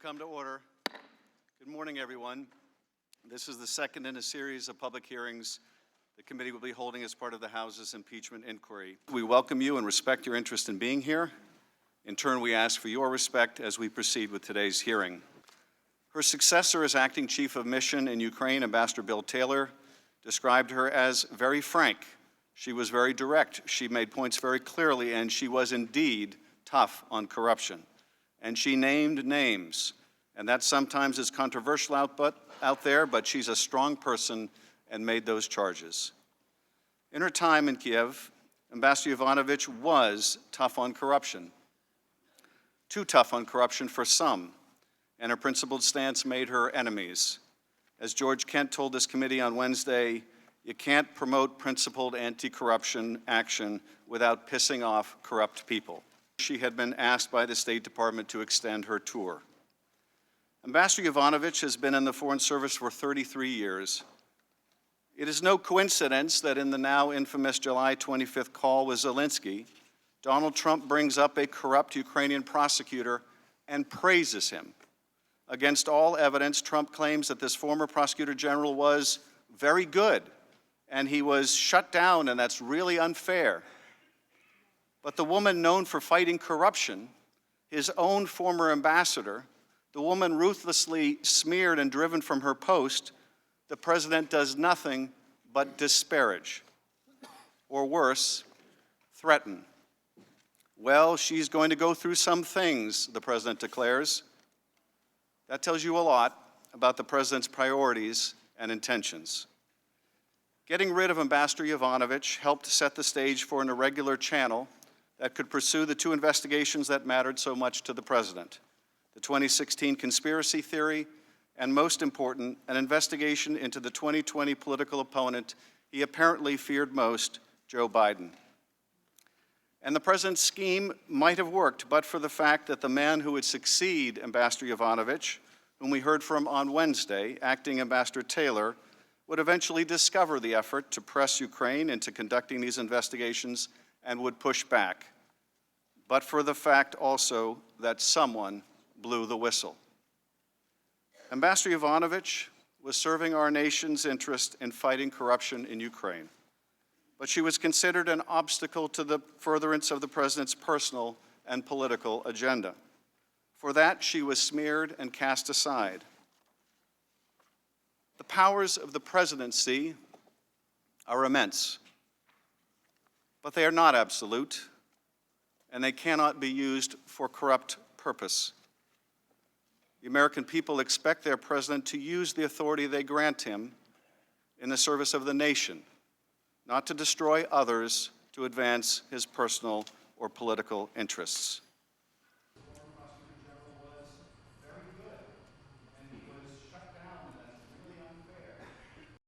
come to order. Good morning, everyone. This is the second in a series of public hearings the committee will be holding as part of the House's impeachment inquiry. We welcome you and respect your interest in being here. In turn, we ask for your respect as we proceed with today's hearing. Her successor as acting chief of mission in Ukraine, Ambassador Bill Taylor, described her as very frank. She was very direct. She made points very clearly, and she was indeed tough on corruption. And she named names. And that sometimes is controversial out there, but she's a strong person and made those charges. In her time in Kiev, Ambassador Yovanovitch was tough on corruption. Too tough on corruption for some, and her principled stance made her enemies. As George Kent told this committee on Wednesday, you can't promote principled anti-corruption action without pissing off corrupt people. She had been asked by the State Department to extend her tour. Ambassador Yovanovitch has been in the Foreign Service for 33 years. It is no coincidence that in the now infamous July 25th call with Zelensky, Donald Trump brings up a corrupt Ukrainian prosecutor and praises him. Against all evidence, Trump claims that this former prosecutor general was very good, and he was shut down, and that's really unfair. But the woman known for fighting corruption, his own former ambassador, the woman ruthlessly smeared and driven from her post, the president does nothing but disparage, or worse, threaten. Well, she's going to go through some things, the president declares. That tells you a lot about the president's priorities and intentions. Getting rid of Ambassador Yovanovitch helped set the stage for an irregular channel that could pursue the two investigations that mattered so much to the president: the 2016 conspiracy theory, and most important, an investigation into the 2020 political opponent he apparently feared most, Joe Biden. And the president's scheme might have worked, but for the fact that the man who would succeed Ambassador Yovanovitch, whom we heard from on Wednesday, acting Ambassador Taylor, would eventually discover the effort to press Ukraine into conducting these investigations and would push back. But for the fact also that someone blew the whistle. Ambassador Yovanovitch was serving our nation's interest in fighting corruption in Ukraine, but she was considered an obstacle to the furtherance of the president's personal and political agenda. For that, she was smeared and cast aside. The powers of the presidency are immense, but they are not absolute, and they cannot be used for corrupt purpose. The American people expect their president to use the authority they grant him in the service of the nation, not to destroy others to advance his personal or political interests.